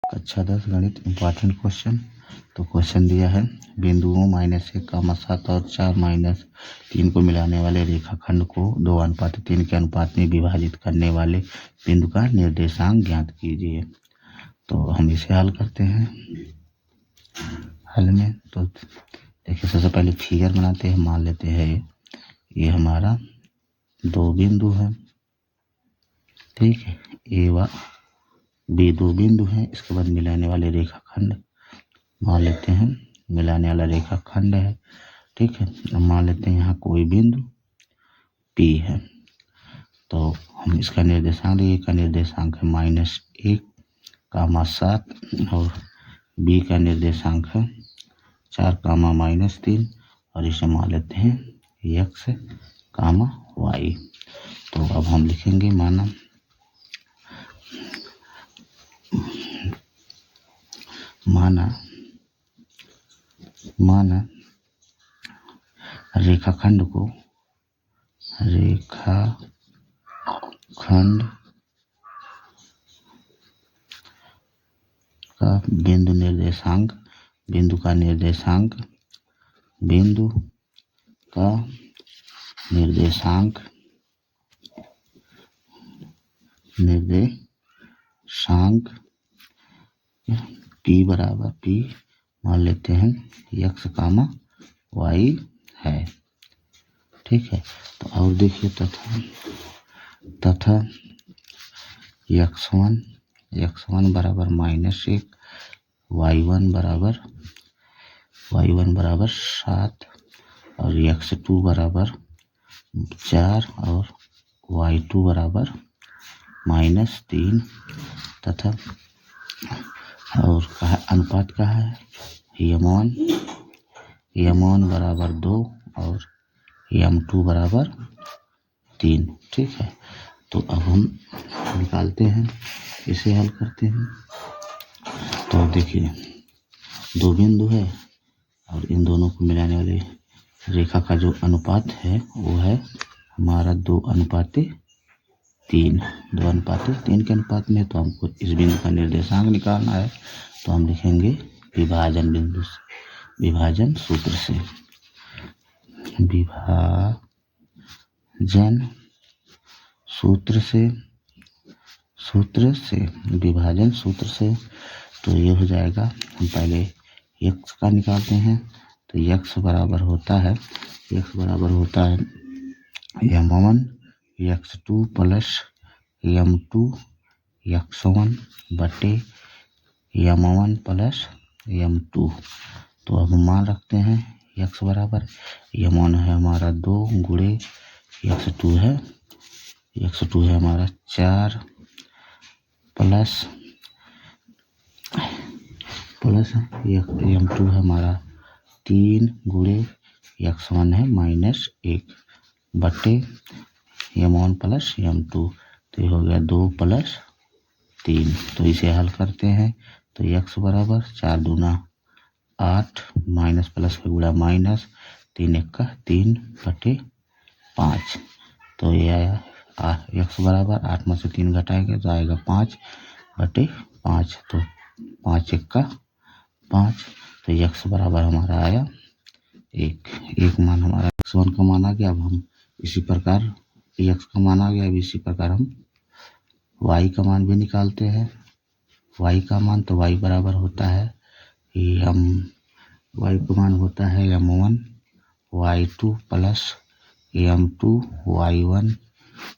कक्षा 10 गणित important question. तो क्वेश्चन दिया है बिंदुओं -1, 7 और 4 -3 को मिलाने वाले रेखाखंड को 2:3 के अनुपात में विभाजित करने वाले बिंदु का निर्देशांक ज्ञात कीजिए। तो हम इसे हल करते हैं। हल में तो देखिए, सबसे पहले फिगर बनाते हैं। मान लेते हैं ये हमारा 2 बिंदु है, ठीक है। ए व बी 2 बिंदु हैं। इसके बाद मिलाने वाले रेखाखंड मान लेते हैं, मिलाने वाला रेखाखंड है, ठीक है। अब मान लेते हैं यहाँ कोई बिंदु P है। तो हम इसका निर्देशांक, ए का निर्देशांक है -1, 7 और बी का निर्देशांक है 4, और इसे मान लेते हैं x, y। तो अब हम लिखेंगे माना रेखाखंड का बिंदु का निर्देशांक P बराबर P मान लेते हैं x, y है, ठीक है। तो और देखिए तथा x1 बराबर -1, y1 बराबर 7 और x2 बराबर 4 और y2 बराबर -3 तथा और अनुपात का है m1 बराबर 2 और m2 बराबर 3, ठीक है। तो अब हम निकालते हैं, इसे हल करते हैं। तो देखिए 2 बिंदु है और इन दोनों को मिलाने वाले रेखा का जो अनुपात है वो है हमारा 2:3। 2:3 के अनुपात में। तो हमको इस बिंदु का निर्देशांक निकालना है। तो हम लिखेंगे विभाजन सूत्र से विभाजन सूत्र से। तो ये हो जाएगा, हम पहले x का निकालते हैं। तो x बराबर होता है m1 x2 plus m2 x1 बटे m1 प्लस m2। तो अब मान रखते हैं x बराबर m1 है हमारा 2 गुणे x2 है हमारा 4 प्लस m2 है हमारा 3 गुणे x1 है -1 बटे m1 प्लस m2। तो ये हो गया 2 + 3। तो इसे हल करते हैं। तो x बराबर 4 दूना 8 माइनस प्लस का गुणा माइनस 3 × 3 बटे 5। तो ये आया x बराबर 8 में से 3 घटाएंगे तो आएगा 5 बटे 5। तो 5 × 5। तो x बराबर हमारा आया 1 मान हमारा x1 का मान आ गया। अब हम इसी प्रकार x का मान आ गया। अब इसी प्रकार हम y का मान भी निकालते हैं। y का मान तो y बराबर होता है y का मान होता है m1 y2 plus m2 y1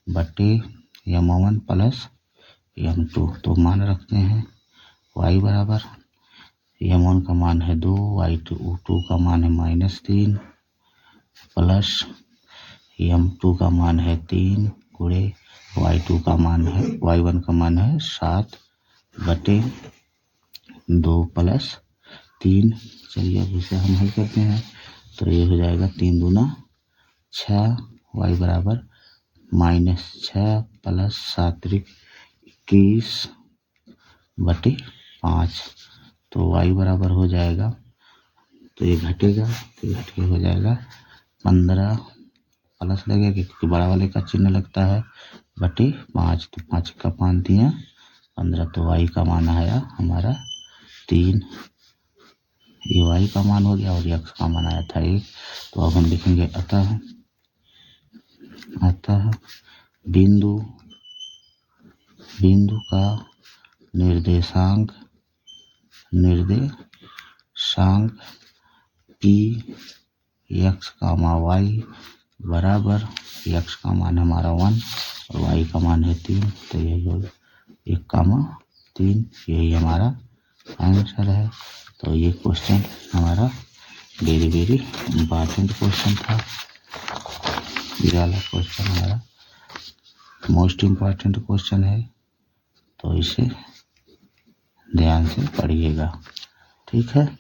बटे m1 प्लस m2। तो मान रखते हैं y बराबर m1 का मान है 2, y2 का मान है -3 प्लस m2 का मान है 3 गुणे y1 का मान है 7 बटे 2 + 3। चलिए अब इसे हम हल करते हैं। तो ये हो जाएगा 3 दूना 6, y बराबर -6 प्लस 7 21 बटे 5। तो y बराबर हो जाएगा, तो ये घटेगा, तो घट के हो जाएगा 15 प्लस लगेगा क्योंकि बड़ा वाले का चिन्ह लगता है बटे 5। तो 5 का 5 दिया 15, तो y का मान आया हमारा 3। ये y का मान हो गया और x का मान आया था 1। तो अब हम लिखेंगे अतः बिंदु का निर्देशांक p x, y बराबर x का मान हमारा 1 और y का मान है 3। तो यही होगा 1, 3, यही हमारा आंसर है। तो ये क्वेश्चन हमारा वेरी इम्पॉर्टेंट क्वेश्चन था। ये वाला क्वेश्चन हमारा मोस्ट इम्पॉर्टेंट क्वेश्चन है, तो इसे ध्यान से पढ़िएगा। ठीक है।